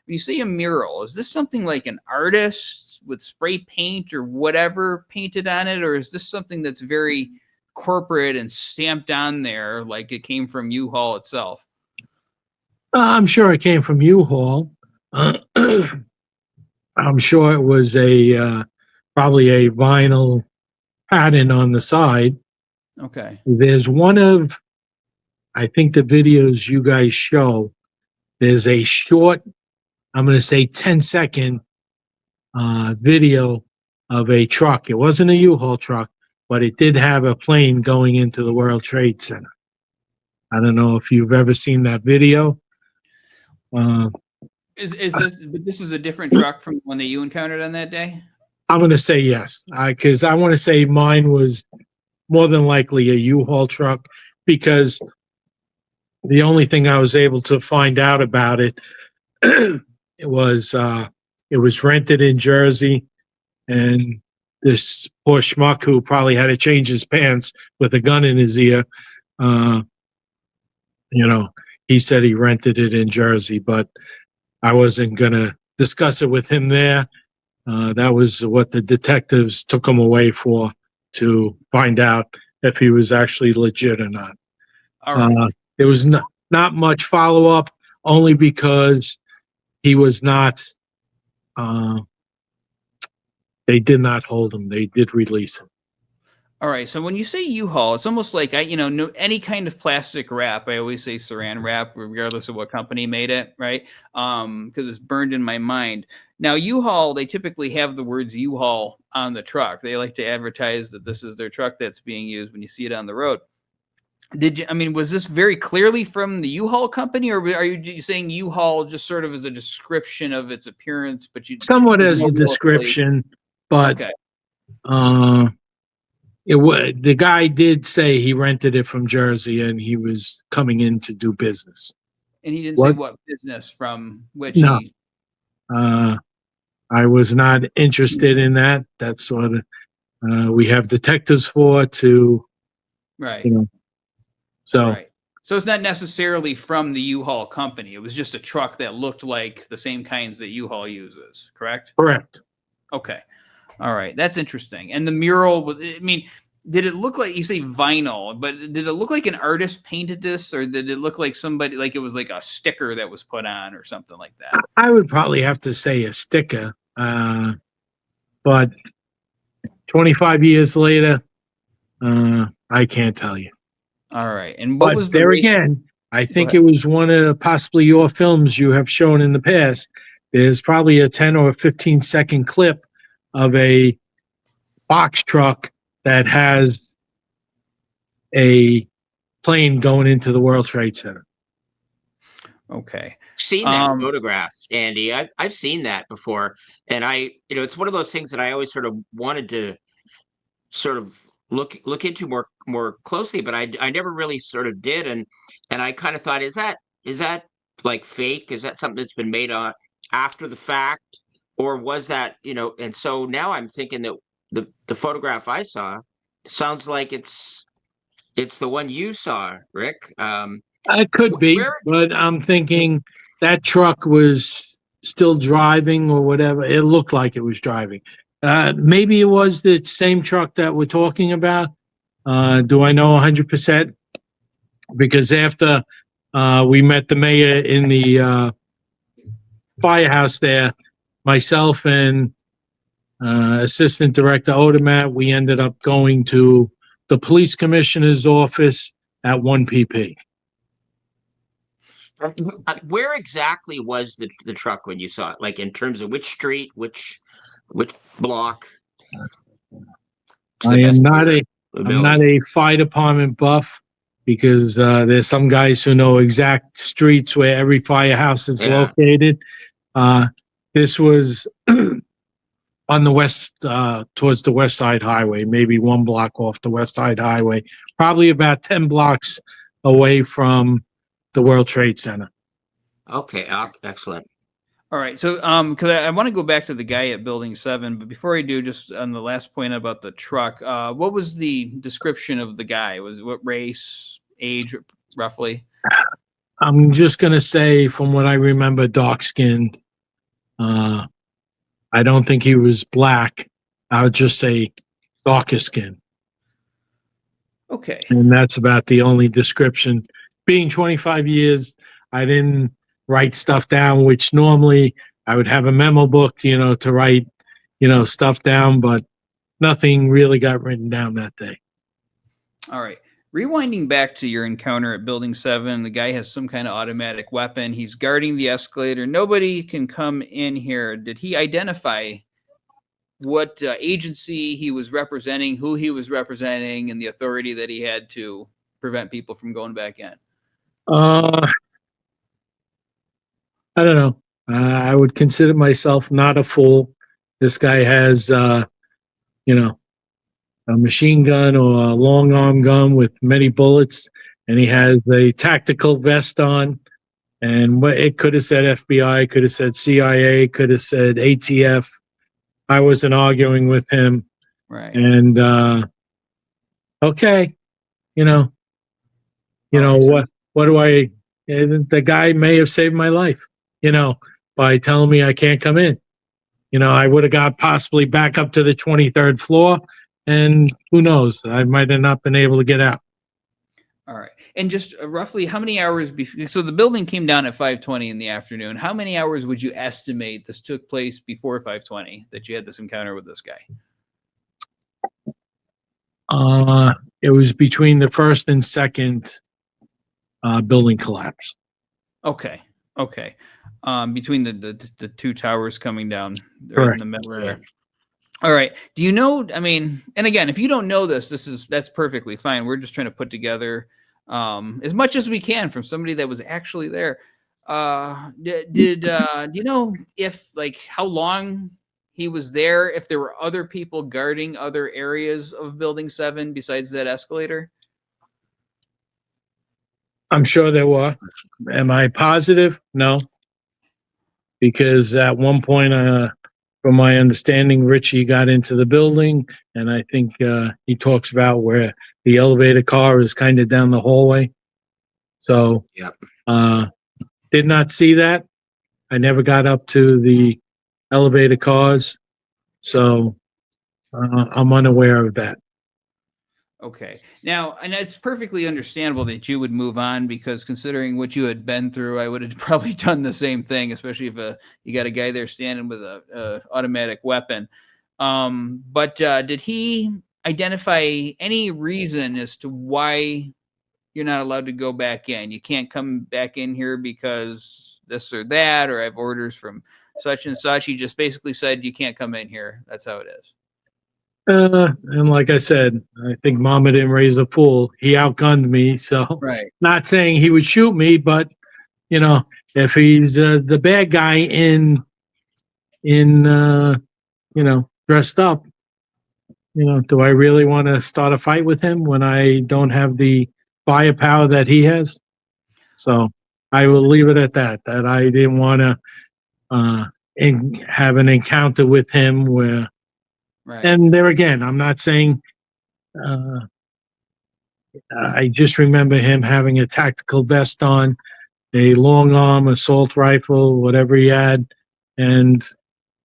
When you say a mural, is this something like an artist with spray paint or whatever painted on it, or is this something that's very corporate and stamped on there like it came from U-Haul itself? I'm sure it came from U-Haul. I'm sure it was probably a vinyl pattern on the side. Okay. There's one of, I think the videos you guys show, there's a short, I'm going to say 10-second video of a truck. It wasn't a U-Haul truck, but it did have a plane going into the World Trade Center. I don't know if you've ever seen that video. This is a different truck from the one that you encountered on that day? I'm going to say yes, because I want to say mine was more than likely a U-Haul truck, because the only thing I was able to find out about it, it was rented in Jersey, and this poor schmuck who probably had to change his pants with a gun in his ear, he said he rented it in Jersey, but I wasn't going to discuss it with him there. That was what the detectives took him away for, to find out if he was actually legit or not. All right. There was not much follow-up, only because he was not, they did not hold him. They did release him. All right. So when you say U-Haul, it's almost like no any kind of plastic wrap. I always say saran wrap, regardless of what company made it, right? Because it's burned in my mind. Now, U-Haul, they typically have the words U-Haul on the truck. They like to advertise that this is their truck that's being used when you see it on the road. Was this very clearly from the U-Haul company, or are you saying U-Haul just sort of as a description of its appearance, but Somewhat as a description, but okay. The guy did say he rented it from Jersey and he was coming in to do business. And he didn't say what business from which No. I was not interested in that. That's what we have detectives for to, right. So, right. So it's not necessarily from the U-Haul company. It was just a truck that looked like the same kinds that U-Haul uses, correct? Correct. Okay. All right. That's interesting. And the mural, did it look like, you say vinyl, but did it look like an artist painted this, or did it look like somebody, like it was like a sticker that was put on or something like that? I would probably have to say a sticker, but 25 years later, I can't tell you. All right. And what was there again, I think it was one of possibly your films you have shown in the past. There's probably a 10 or 15-second clip of a box truck that has a plane going into the World Trade Center. Okay. Seen that photograph, Andy. I've seen that before, and it's one of those things that I always sort of wanted to sort of look into more closely, but I never really sort of did, and I kind of thought, is that like fake? Is that something that's been made on after the fact, or was that And so now I'm thinking that the photograph I saw sounds like it's the one you saw, Rick. It could be, but I'm thinking that truck was still driving or whatever. It looked like it was driving. Maybe it was the same truck that we're talking about. Do I know 100%? Because after we met the mayor in the firehouse there, myself and Assistant Director Odermatt, we ended up going to the police commissioner's office at 1 PP. Where exactly was the truck when you saw it? Like in terms of which street, which block? I'm not a fire department buff, because there's some guys who know exact streets where every firehouse is located. This was on the west, towards the West Side Highway, maybe 1 block off the West Side Highway, probably about 10 blocks away from the World Trade Center. Okay, excellent. All right. So, because I want to go back to the guy at Building 7, but before I do, just on the last point about the truck, what was the description of the guy? What race, age, roughly? I'm just going to say, from what I remember, dark-skinned. I don't think he was black. I would just say darker skin. Okay. And that's about the only description. Being 25 years, I didn't write stuff down, which normally I would have a memo book, to write, stuff down, but nothing really got written down that day. All right. Rewinding back to your encounter at Building 7, the guy has some kind of automatic weapon. He's guarding the escalator. Nobody can come in here. Did he identify what agency he was representing, who he was representing, and the authority that he had to prevent people from going back in? I don't know. I would consider myself not a fool. This guy has, a machine gun or a long arm gun with many bullets, and he has a tactical vest on. And it could have said FBI, could have said CIA, could have said ATF. I wasn't arguing with him. Right. And okay, what do I? The guy may have saved my life, by telling me I can't come in. I would have got possibly back up to the 23rd floor, and who knows? I might have not been able to get out. All right. And just roughly how many hours before? So the building came down at 5:20 in the afternoon. How many hours would you estimate this took place before 5:20 that you had this encounter with this guy? It was between the first and second building collapse. Okay. Okay. Between the two towers coming down right Correct. in the middle there. All right. Do you know, I mean, and again, if you don't know this, that's perfectly fine. We're just trying to put together as much as we can from somebody that was actually there. Do you know if like how long he was there, if there were other people guarding other areas of building 7 besides that escalator? I'm sure there were. Am I positive? No. Because at one point, from my understanding, Richie got into the building, and I think he talks about where the elevator car is kind of down the hallway. So, Yep. did not see that. I never got up to the elevator cars, so I'm unaware of that. Okay. Now, and it's perfectly understandable that you would move on because considering what you had been through, I would have probably done the same thing, especially if you got a guy there standing with a automatic weapon. But did he identify any reason as to why you're not allowed to go back in? You can't come back in here because this or that, or I have orders from such and such. He just basically said you can't come in here. That's how it is. And like I said, I think Mama didn't raise a fool. He outgunned me, so Right. not saying he would shoot me, but you know, if he's the bad guy in dressed up, do I really want to start a fight with him when I don't have the firepower that he has? So I will leave it at that. That I didn't want to have an encounter with him where. Right. And there again, I'm not saying. I just remember him having a tactical vest on, a long arm assault rifle, whatever he had, and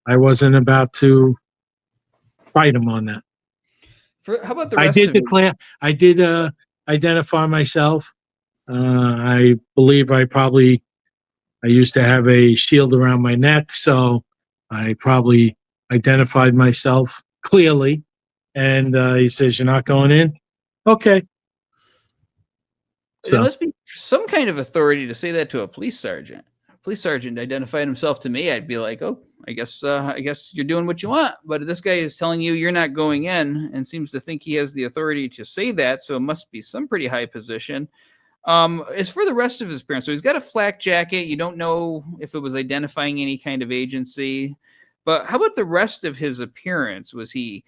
I wasn't about to fight him on that. How about the rest of it? I did identify myself. I believe I used to have a shield around my neck, so I probably identified myself clearly. And he says, "You're not going in?" Okay. There must be some kind of authority to say that to a police sergeant. A police sergeant identified himself to me, I'd be like, "Oh, I guess you're doing what you want." But this guy is telling you you're not going in, and seems to think he has the authority to say that. So it must be some pretty high position. As for the rest of his appearance, so he's got a flak jacket. You don't know if it was identifying any kind of agency. But how about the rest of his appearance? Was he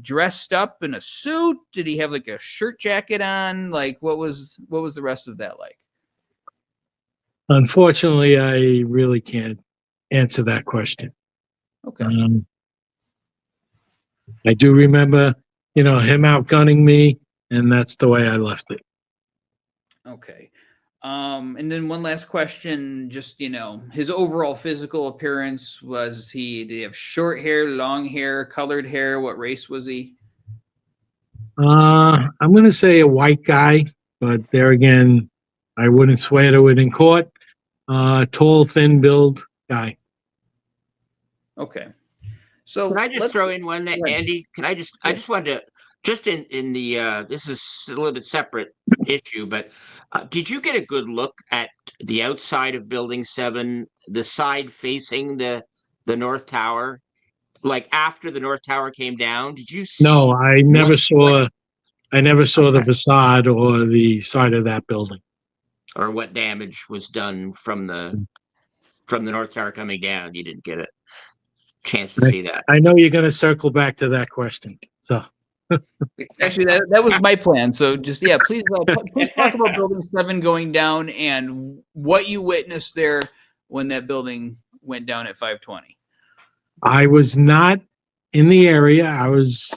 dressed up in a suit? Did he have like a shirt jacket on? Like what was the rest of that like? Unfortunately, I really can't answer that question. Okay. I do remember, him outgunning me, and that's the way I left it. Okay. And then one last question, just, his overall physical appearance, did he have short hair, long hair, colored hair? What race was he? I'm going to say a white guy, but there again, I wouldn't swear to it in court. Tall, thin build guy. Okay. So can I just throw in one, Andy? I just wanted to, just in the, this is a little bit separate issue, but did you get a good look at the outside of Building 7, the side facing the North Tower? Like after the North Tower came down, did you see? No, I never saw the facade or the side of that building. Or what damage was done from the North Tower coming down. You didn't get a chance to see that. I know you're going to circle back to that question. So actually, that was my plan. So just, please talk about Building 7 going down and what you witnessed there when that building went down at 5:20. I was not in the area. I was,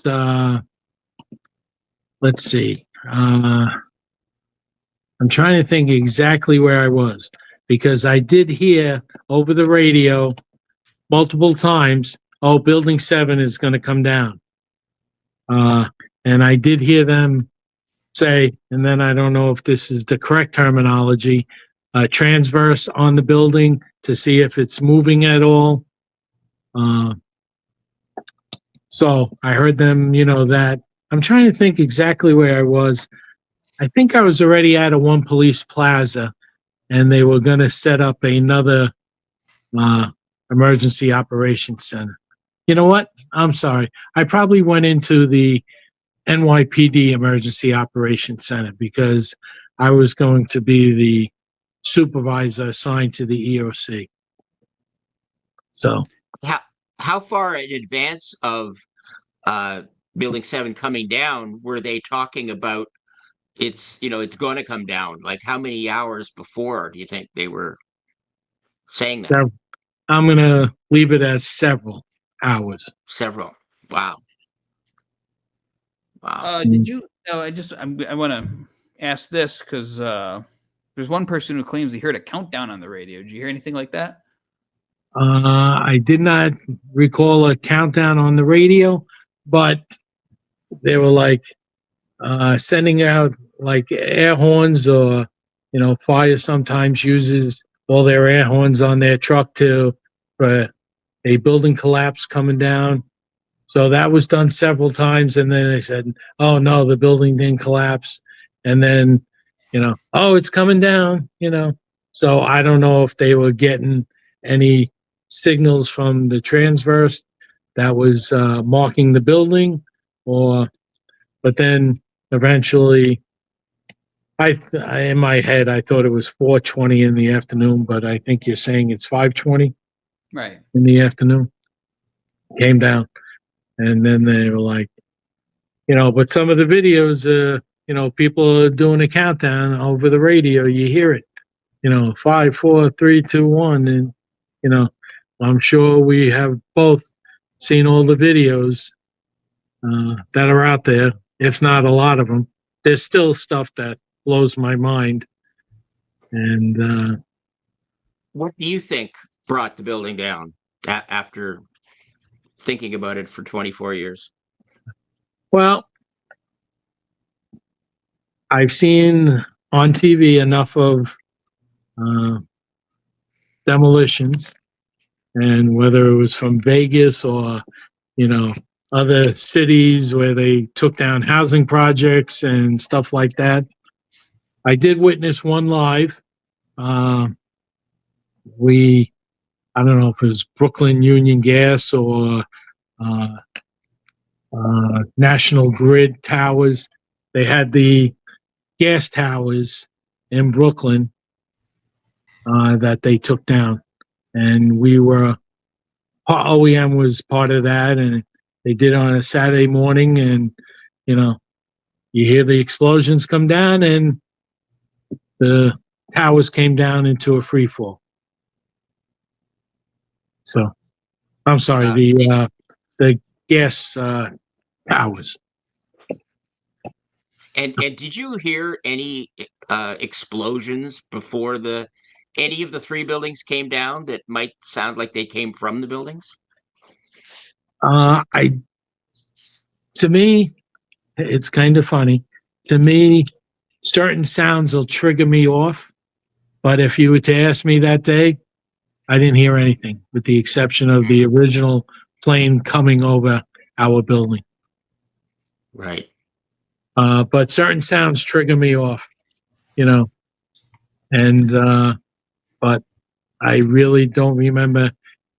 let's see. I'm trying to think exactly where I was because I did hear over the radio multiple times, "Oh, Building 7 is going to come down." And I did hear them say, and then I don't know if this is the correct terminology, transverse on the building to see if it's moving at all. So I heard them, that. I'm trying to think exactly where I was. I think I was already at a One Police Plaza, and they were going to set up another emergency operations center. You know what? I'm sorry. I probably went into the NYPD Emergency Operations Center because I was going to be the supervisor assigned to the EOC. So, How far in advance of Building 7 coming down were they talking about it's going to come down? Like how many hours before do you think they were saying that? I'm going to leave it as several hours. Several. Wow. Did you? I want to ask this because there's one person who claims he heard a countdown on the radio. Did you hear anything like that? I did not recall a countdown on the radio, but they were like sending out like air horns, or fire sometimes uses all their air horns on their truck for a building collapse coming down. So that was done several times, and then they said, "Oh no, the building didn't collapse," and then "Oh, it's coming down." So I don't know if they were getting any signals from the transverse that was marking the building, but then eventually, in my head, I thought it was 4:20 in the afternoon, but I think you're saying it's 5:20 right in the afternoon. Came down, and then they were like, but some of the videos, people are doing a countdown over the radio. You hear it, 5, 4, 3, 2, 1, and I'm sure we have both seen all the videos that are out there, if not a lot of them. There's still stuff that blows my mind. And what do you think brought the building down after thinking about it for 24 years? Well, I've seen on TV enough of demolitions, and whether it was from Vegas or other cities where they took down housing projects and stuff like that. I did witness one live. I don't know if it was Brooklyn Union Gas or National Grid towers. They had the gas towers in Brooklyn that they took down, and OEM was part of that, and they did it on a Saturday morning, and you hear the explosions come down, and the towers came down into a free fall. So, I'm sorry, the gas towers. And did you hear any explosions before any of the 3 buildings came down that might sound like they came from the buildings? To me, it's kind of funny. To me, certain sounds will trigger me off. But if you were to ask me that day, I didn't hear anything, with the exception of the original plane coming over our building. Right. But certain sounds trigger me off, but I really don't remember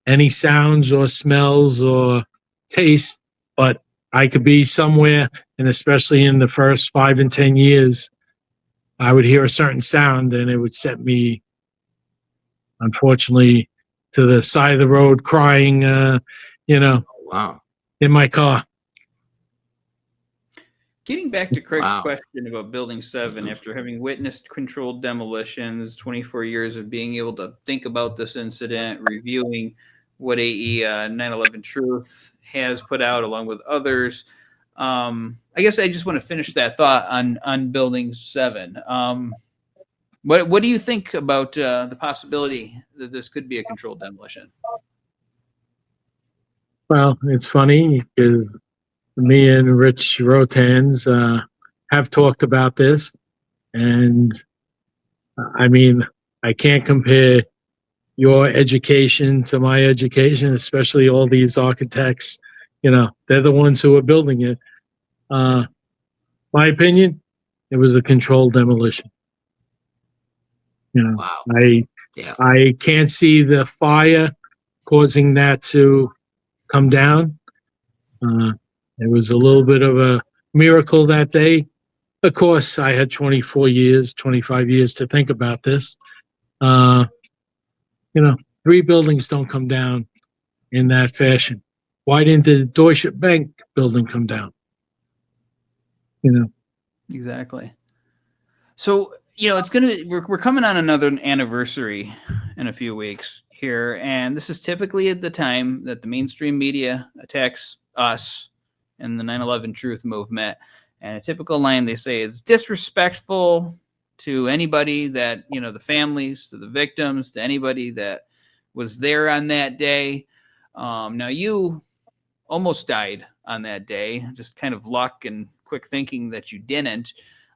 any sounds or smells or taste. But I could be somewhere, and especially in the first 5 and 10 years, I would hear a certain sound, and it would set me, unfortunately, to the side of the road crying, Wow. in my car. Getting back to Craig's question about Building 7, after having witnessed controlled demolitions, 24 years of being able to think about this incident, reviewing what AE 9/11 Truth has put out along with others, I guess I just want to finish that thought on Building 7. What do you think about the possibility that this could be a controlled demolition? Well, it's funny because me and Rich Rotanz have talked about this, and I mean, I can't compare your education to my education, especially all these architects. They're the ones who are building it. My opinion, it was a controlled demolition. Wow. Yeah. I can't see the fire causing that to come down. It was a little bit of a miracle that day. Of course, I had 25 years to think about this. Uh, 3 buildings don't come down in that fashion. Why didn't the Deutsche Bank building come down? Exactly. So, we're coming on another anniversary in a few weeks here, and this is typically at the time that the mainstream media attacks us and the 9/11 Truth movement. And a typical line they say is disrespectful to anybody that, the families, to the victims, to anybody that was there on that day. Now, you almost died on that day, just kind of luck and quick thinking that you didn't.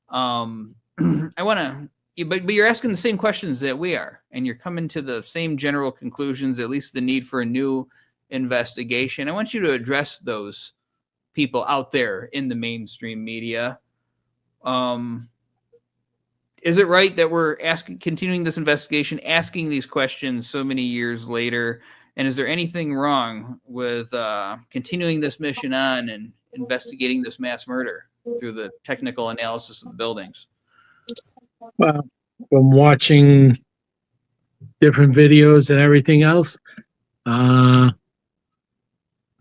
I want to, but you're asking the same questions that we are, and you're coming to the same general conclusions, at least the need for a new investigation. I want you to address those people out there in the mainstream media. Is it right that we're continuing this investigation, asking these questions so many years later? And is there anything wrong with continuing this mission on and investigating this mass murder through the technical analysis of the buildings? Well, from watching different videos and everything else, I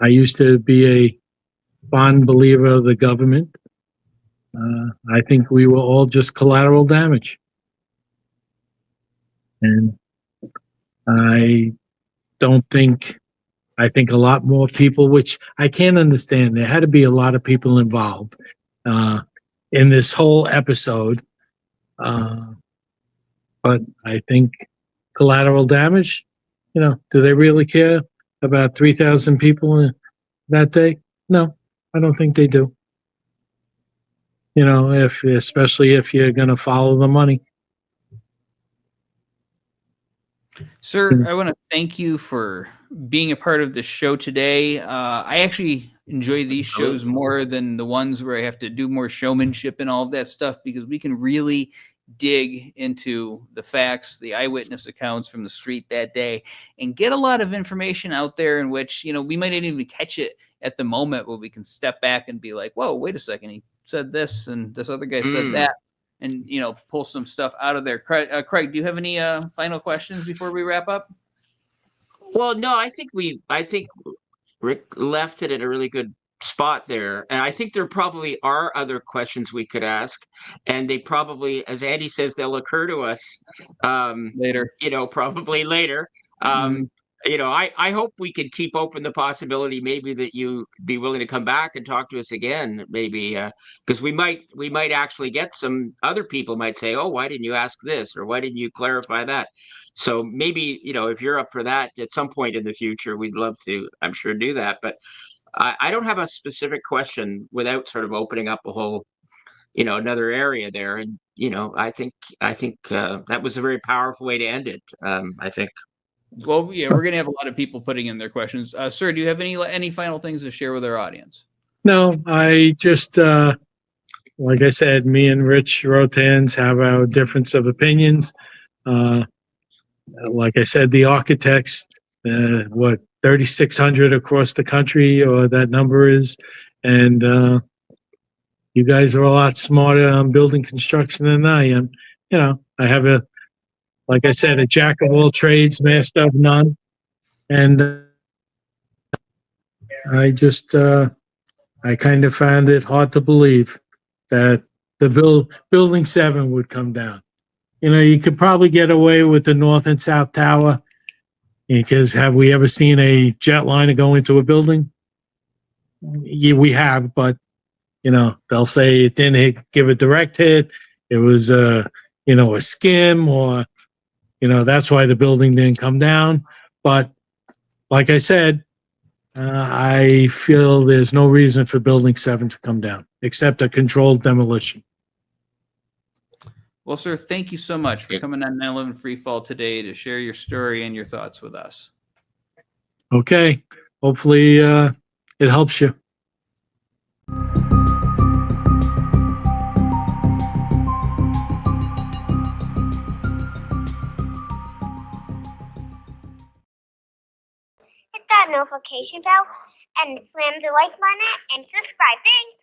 used to be a fond believer of the government. I think we were all just collateral damage. And I think a lot more people, which I can't understand. There had to be a lot of people involved in this whole episode. But I think collateral damage, do they really care about 3,000 people that day? No, I don't think they do. Especially if you're going to follow the money. Sir, I want to thank you for being a part of this show today. I actually enjoy these shows more than the ones where I have to do more showmanship and all of that stuff, because we can really dig into the facts, the eyewitness accounts from the street that day, and get a lot of information out there in which, we might not even catch it at the moment, but we can step back and be like, whoa, wait a second. He said this and this other guy said that, and, pull some stuff out of there. Craig, do you have any final questions before we wrap up? Well, no, I think Rick left it at a really good spot there. And I think there probably are other questions we could ask. And they probably, as Andy says, they'll occur to us Later. Probably later. I hope we could keep open the possibility maybe that you be willing to come back and talk to us again, maybe because we might actually get some other people might say, oh, why didn't you ask this, or why didn't you clarify that? So maybe, if you're up for that at some point in the future, we'd love to, I'm sure, do that. But I don't have a specific question without sort of opening up a whole, another area there. And, I think that was a very powerful way to end it. I think. Well, yeah, we're going to have a lot of people putting in their questions. Sir, do you have any final things to share with our audience? No, I just, like I said, me and Rich Rotanz have our difference of opinions. Like I said, the architects, 3,600 across the country, or that number is, and you guys are a lot smarter on building construction than I am. I have like I said, a jack of all trades, master of none. And I just, I kind of found it hard to believe that the building 7 would come down. You could probably get away with the North and South Tower, because have we ever seen a jetliner go into a building? Yeah, we have, but they'll say it didn't give a direct hit. It was a skim, or that's why the building didn't come down. But like I said, I feel there's no reason for Building 7 to come down, except a controlled demolition. Well, sir, thank you so much for Yeah. coming on 9/11 Free Fall today to share your story and your thoughts with us. Okay, hopefully it helps you. Hit that notification bell and slam the like button and subscribe. Thanks.